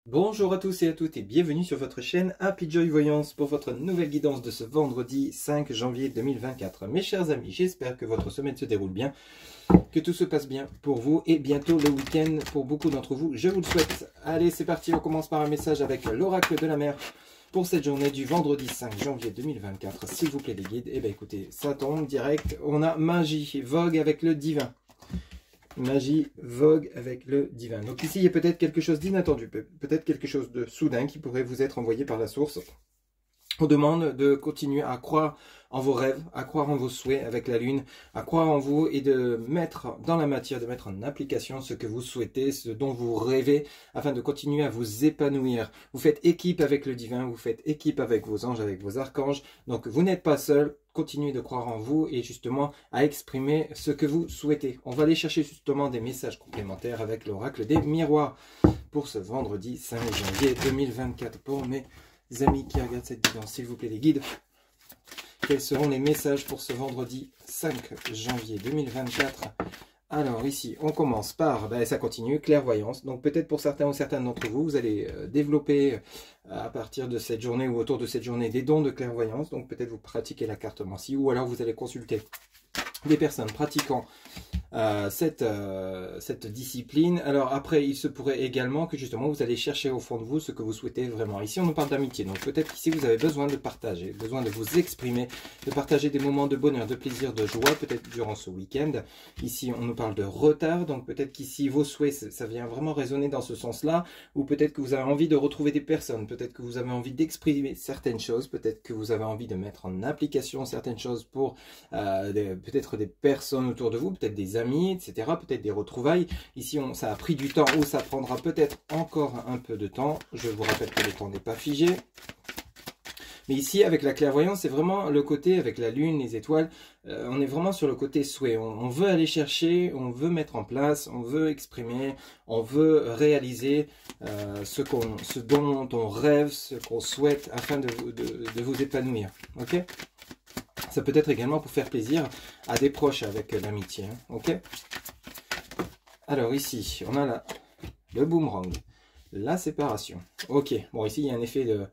Bonjour à tous et à toutes et bienvenue sur votre chaîne Happy Joy Voyance pour votre nouvelle guidance de ce vendredi 5 janvier 2024. Mes chers amis, j'espère que votre semaine se déroule bien, que tout se passe bien pour vous et bientôt le week-end pour beaucoup d'entre vous. Je vous le souhaite. Allez, c'est parti, on commence par un message avec l'oracle de la mer pour cette journée du vendredi 5 janvier 2024. S'il vous plaît les guides, eh bien écoutez, ça tombe direct. On a magie, vogue avec le divin. Magie, vogue avec le divin. Donc ici, il y a peut-être quelque chose d'inattendu, peut-être quelque chose de soudain qui pourrait vous être envoyé par la source. On demande de continuer à croire en vos rêves, à croire en vos souhaits avec la lune, à croire en vous et de mettre dans la matière, de mettre en application ce que vous souhaitez, ce dont vous rêvez, afin de continuer à vous épanouir. Vous faites équipe avec le divin, vous faites équipe avec vos anges, avec vos archanges. Donc vous n'êtes pas seul, continuez de croire en vous et justement à exprimer ce que vous souhaitez. On va aller chercher justement des messages complémentaires avec l'oracle des miroirs pour ce vendredi 5 janvier 2024 pour mes amis qui regardent cette vidéo, s'il vous plaît les guides, quels seront les messages pour ce vendredi 5 janvier 2024? Alors ici, on commence par, ça continue, clairvoyance. Donc peut-être pour certains ou certaines d'entre vous, vous allez développer à partir de cette journée ou autour de cette journée des dons de clairvoyance. Donc peut-être vous pratiquez la cartomancie ou alors vous allez consulter des personnes pratiquant cette discipline. Alors après, il se pourrait également que justement vous allez chercher au fond de vous ce que vous souhaitez vraiment. Ici on nous parle d'amitié, donc peut-être qu'ici vous avez besoin de partager, besoin de vous exprimer, de partager des moments de bonheur, de plaisir, de joie, peut-être durant ce week-end. Ici on nous parle de retard, donc peut-être qu'ici vos souhaits, ça vient vraiment résonner dans ce sens-là, ou peut-être que vous avez envie de retrouver des personnes, peut-être que vous avez envie d'exprimer certaines choses, peut-être que vous avez envie de mettre en application certaines choses pour peut-être des personnes autour de vous, peut-être des amis, etc., peut-être des retrouvailles. Ici, ça a pris du temps ou ça prendra peut-être encore un peu de temps. Je vous rappelle que le temps n'est pas figé. Mais ici, avec la clairvoyance, c'est vraiment le côté, avec la lune, les étoiles, on est vraiment sur le côté souhait. On veut aller chercher, on veut mettre en place, on veut exprimer, on veut réaliser ce dont on rêve, ce qu'on souhaite afin de vous épanouir. Ok ? Ça peut être également pour faire plaisir à des proches avec l'amitié. Hein, ok. Alors ici, on a le boomerang, la séparation. Ok, bon ici il y a un effet de...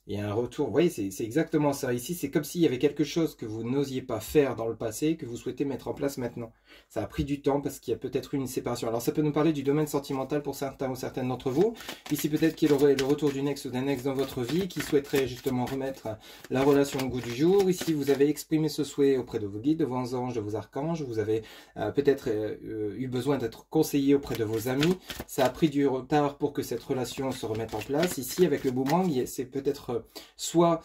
Il y a un retour, vous voyez, c'est exactement ça. Ici, c'est comme s'il y avait quelque chose que vous n'osiez pas faire dans le passé, que vous souhaitez mettre en place maintenant. Ça a pris du temps parce qu'il y a peut-être eu une séparation. Alors, ça peut nous parler du domaine sentimental pour certains ou certaines d'entre vous. Ici, peut-être qu'il y aurait le retour d'une ex ou d'un ex dans votre vie qui souhaiterait justement remettre la relation au goût du jour. Ici, vous avez exprimé ce souhait auprès de vos guides, de vos anges, de vos archanges. Vous avez peut-être eu besoin d'être conseillé auprès de vos amis. Ça a pris du retard pour que cette relation se remette en place. Ici, avec le boomerang, c'est peut-être soit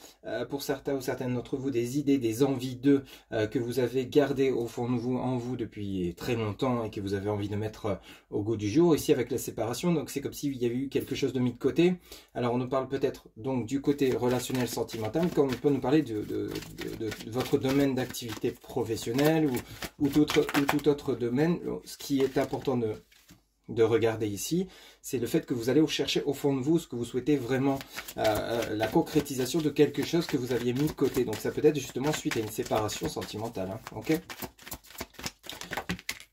pour certains ou certaines d'entre vous des idées, des envies d'eux que vous avez gardées au fond de vous, en vous depuis très longtemps et que vous avez envie de mettre au goût du jour. Ici avec la séparation, donc c'est comme s'il y avait eu quelque chose de mis de côté. Alors on nous parle peut-être donc du côté relationnel sentimental, comme on peut nous parler de votre domaine d'activité professionnelle ou tout autre domaine. Ce qui est important de regarder ici, c'est le fait que vous allez chercher au fond de vous ce que vous souhaitez vraiment, la concrétisation de quelque chose que vous aviez mis de côté. Donc ça peut être justement suite à une séparation sentimentale. Hein, ok.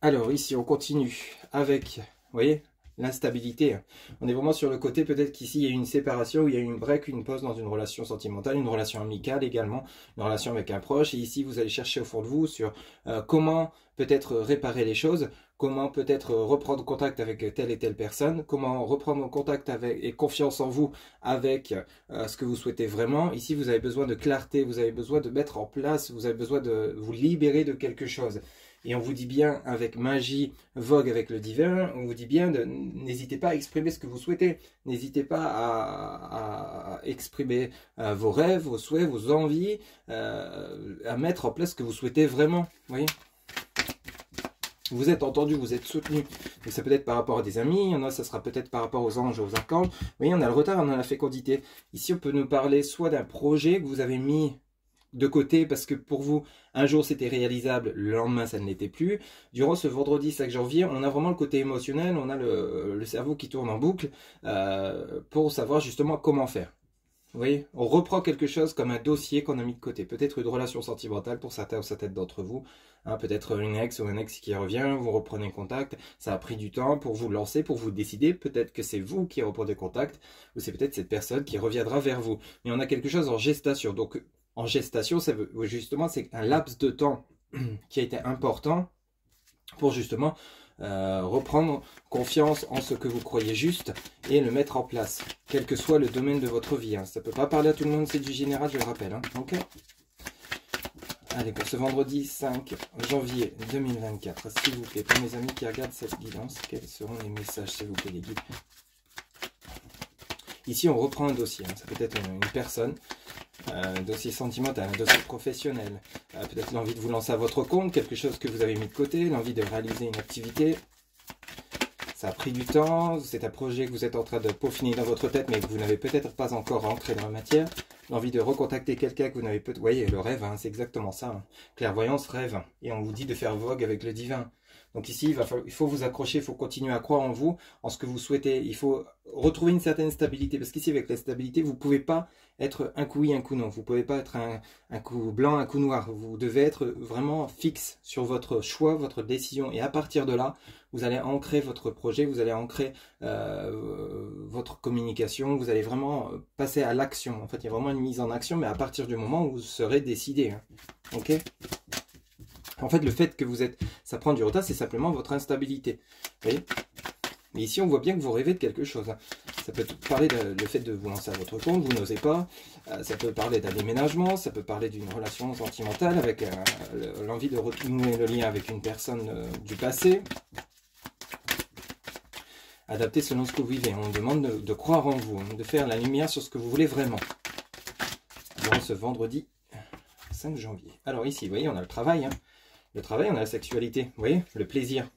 Alors ici on continue avec, vous voyez, l'instabilité. On est vraiment sur le côté, peut-être qu'ici il y a une séparation, ou il y a une break, une pause dans une relation sentimentale, une relation amicale également, une relation avec un proche. Et ici vous allez chercher au fond de vous sur comment peut-être réparer les choses, comment peut-être reprendre contact avec telle et telle personne, comment reprendre contact avec et confiance en vous avec ce que vous souhaitez vraiment. Ici vous avez besoin de clarté, vous avez besoin de mettre en place, vous avez besoin de vous libérer de quelque chose. Et on vous dit bien, avec magie, vogue avec le divin, on vous dit bien, n'hésitez pas à exprimer ce que vous souhaitez. N'hésitez pas à exprimer vos rêves, vos souhaits, vos envies, à mettre en place ce que vous souhaitez vraiment. Vous voyez ? Vous êtes entendu, vous êtes soutenu. Donc ça peut être par rapport à des amis, il y en a, ça sera peut-être par rapport aux anges, aux archanges. Vous voyez, on a le retard, on a la fécondité. Ici, on peut nous parler soit d'un projet que vous avez mis de côté parce que pour vous, un jour c'était réalisable, le lendemain ça ne l'était plus. Durant ce vendredi 5 janvier, on a vraiment le côté émotionnel, on a le cerveau qui tourne en boucle pour savoir justement comment faire. Vous voyez, on reprend quelque chose comme un dossier qu'on a mis de côté. Peut-être une relation sentimentale pour certains ou certaines d'entre vous. Hein, peut-être une ex ou un ex qui revient, vous reprenez contact. Ça a pris du temps pour vous lancer, pour vous décider. Peut-être que c'est vous qui reprenez contact ou c'est peut-être cette personne qui reviendra vers vous. Mais on a quelque chose en gestation. Donc, en gestation, ça veut, justement, c'est un laps de temps qui a été important pour justement reprendre confiance en ce que vous croyez juste et le mettre en place, quel que soit le domaine de votre vie. Hein. Ça ne peut pas parler à tout le monde, c'est du général, je le rappelle. Hein. Ok. Allez, pour ce vendredi 5 janvier 2024, s'il vous plaît, pour mes amis qui regardent cette guidance, quels seront les messages, s'il vous plaît, les guides? Ici, on reprend un dossier. Hein. Ça peut être une personne. Un dossier sentimental, un dossier professionnel, peut-être l'envie de vous lancer à votre compte, quelque chose que vous avez mis de côté, l'envie de réaliser une activité. Ça a pris du temps, c'est un projet que vous êtes en train de peaufiner dans votre tête, mais que vous n'avez peut-être pas encore rentré dans la matière. L'envie de recontacter quelqu'un que vous n'avez peut-être... Vous voyez, le rêve, hein, c'est exactement ça. Hein. Clairvoyance, rêve. Et on vous dit de faire vogue avec le divin. Donc ici, il faut vous accrocher, il faut continuer à croire en vous, en ce que vous souhaitez. Il faut retrouver une certaine stabilité. Parce qu'ici, avec la stabilité, vous ne pouvez pas être un coup oui, un coup non. Vous ne pouvez pas être un coup blanc, un coup noir. Vous devez être vraiment fixe sur votre choix, votre décision. Et à partir de là, vous allez ancrer votre projet, vous allez ancrer votre communication. Vous allez vraiment passer à l'action. En fait, il y a vraiment une mise en action, mais à partir du moment où vous serez décidé. Hein. Ok ? En fait, le fait que vous êtes, ça prend du retard, c'est simplement votre instabilité. Vous voyez? Mais ici, on voit bien que vous rêvez de quelque chose. Hein. Ça peut parler le fait de vous lancer à votre compte, vous n'osez pas. Ça peut parler d'un déménagement, ça peut parler d'une relation sentimentale avec l'envie de renouer le lien avec une personne du passé. Adapté selon ce que vous vivez. On demande de croire en vous, de faire la lumière sur ce que vous voulez vraiment. Durant ce vendredi 5 janvier. Alors ici, vous voyez, on a le travail. Hein. Le travail, on a la sexualité, vous voyez, le plaisir.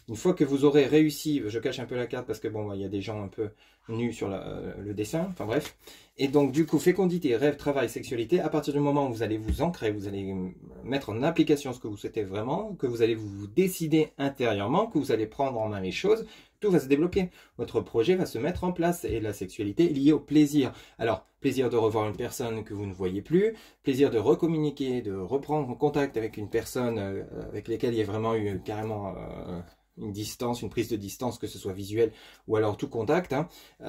Une fois que vous aurez réussi, je cache un peu la carte parce que bon, il y a des gens un peu nus sur le dessin, enfin bref. Et donc du coup, fécondité, rêve, travail, sexualité, à partir du moment où vous allez vous ancrer, vous allez mettre en application ce que vous souhaitez vraiment, que vous allez vous décider intérieurement, que vous allez prendre en main les choses, tout va se débloquer. Votre projet va se mettre en place et la sexualité est liée au plaisir. Alors, plaisir de revoir une personne que vous ne voyez plus, plaisir de recommuniquer, de reprendre contact avec une personne avec laquelle il y a vraiment eu carrément une distance, une prise de distance, que ce soit visuelle ou alors tout contact. Hein.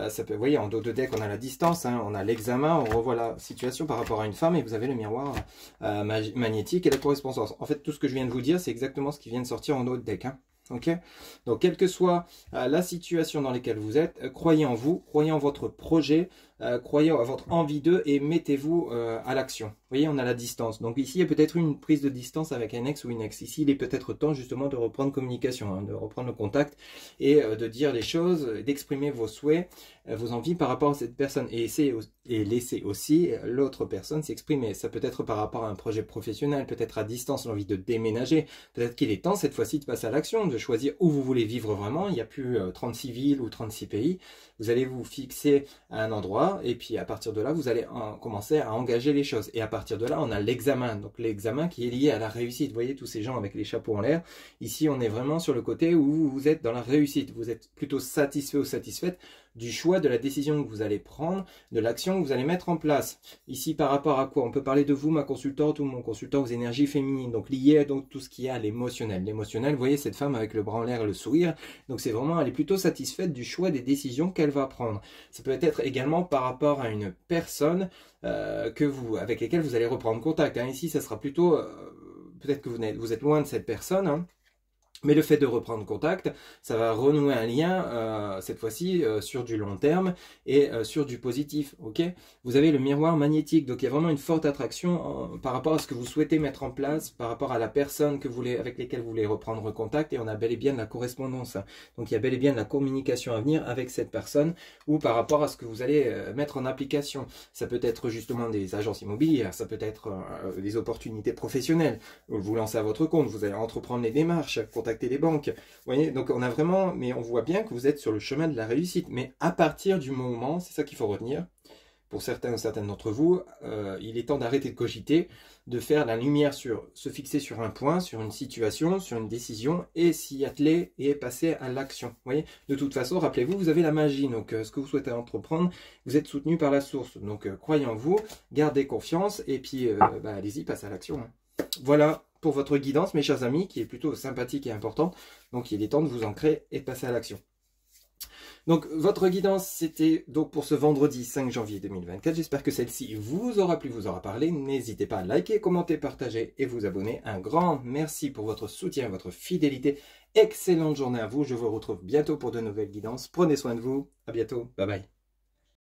Ça peut, vous voyez, en dos de deck, on a la distance, hein, on a l'examen, on revoit la situation par rapport à une femme et vous avez le miroir magnétique et la correspondance. En fait, tout ce que je viens de vous dire, c'est exactement ce qui vient de sortir en dos de deck. Hein. Okay. Donc, quelle que soit la situation dans laquelle vous êtes, croyez en vous, croyez en votre projet, croyez à votre envie d'eux et mettez-vous à l'action. Vous voyez, on a la distance. Donc ici, il y a peut-être une prise de distance avec un ex ou une ex. Ici, il est peut-être temps justement de reprendre communication, hein, de reprendre le contact et de dire les choses, d'exprimer vos souhaits, vos envies par rapport à cette personne. Et laisser aussi l'autre personne s'exprimer. Ça peut être par rapport à un projet professionnel, peut-être à distance, l'envie de déménager. Peut-être qu'il est temps cette fois-ci de passer à l'action, de choisir où vous voulez vivre vraiment. Il n'y a plus 36 villes ou 36 pays. Vous allez vous fixer à un endroit et puis à partir de là, vous allez commencer à engager les choses. Et à partir de là, on a l'examen. Donc l'examen qui est lié à la réussite. Vous voyez tous ces gens avec les chapeaux en l'air. Ici, on est vraiment sur le côté où vous êtes dans la réussite. Vous êtes plutôt satisfait ou satisfaite du choix, de la décision que vous allez prendre, de l'action que vous allez mettre en place. Ici, par rapport à quoi? On peut parler de vous, ma consultante, ou mon consultant aux énergies féminines. Donc lié à donc, tout ce qui est à l'émotionnel. L'émotionnel, vous voyez cette femme avec le bras en l'air et le sourire. Donc c'est vraiment, elle est plutôt satisfaite du choix des décisions qu'elle va prendre. Ça peut être également par rapport à une personne avec laquelle vous allez reprendre contact. Hein. Ici, ça sera plutôt, peut-être que vous êtes loin de cette personne, hein. Mais le fait de reprendre contact, ça va renouer un lien, cette fois-ci, sur du long terme et sur du positif. Ok, vous avez le miroir magnétique, donc il y a vraiment une forte attraction par rapport à ce que vous souhaitez mettre en place, par rapport à la personne avec laquelle vous voulez reprendre contact, et on a bel et bien de la correspondance. Donc il y a bel et bien de la communication à venir avec cette personne, ou par rapport à ce que vous allez mettre en application. Ça peut être justement des agences immobilières, ça peut être des opportunités professionnelles. Vous lancez à votre compte, vous allez entreprendre les démarches, contacter les banques. Vous voyez, donc on a vraiment, mais on voit bien que vous êtes sur le chemin de la réussite. Mais à partir du moment, c'est ça qu'il faut retenir, pour certains ou certaines d'entre vous, il est temps d'arrêter de cogiter, de faire la lumière sur, se fixer sur un point, sur une situation, sur une décision, et s'y atteler et passer à l'action. Vous voyez, de toute façon, rappelez-vous, vous avez la magie, donc ce que vous souhaitez entreprendre, vous êtes soutenu par la source. Donc croyez en vous, gardez confiance, et puis allez-y, passez à l'action. Hein. Voilà pour votre guidance, mes chers amis, qui est plutôt sympathique et importante. Donc il est temps de vous ancrer et passer à l'action. Donc votre guidance, c'était donc pour ce vendredi 5 janvier 2024. J'espère que celle-ci vous aura plu, vous aura parlé. N'hésitez pas à liker, commenter, partager et vous abonner. Un grand merci pour votre soutien, votre fidélité. Excellente journée à vous. Je vous retrouve bientôt pour de nouvelles guidances. Prenez soin de vous. À bientôt. Bye bye.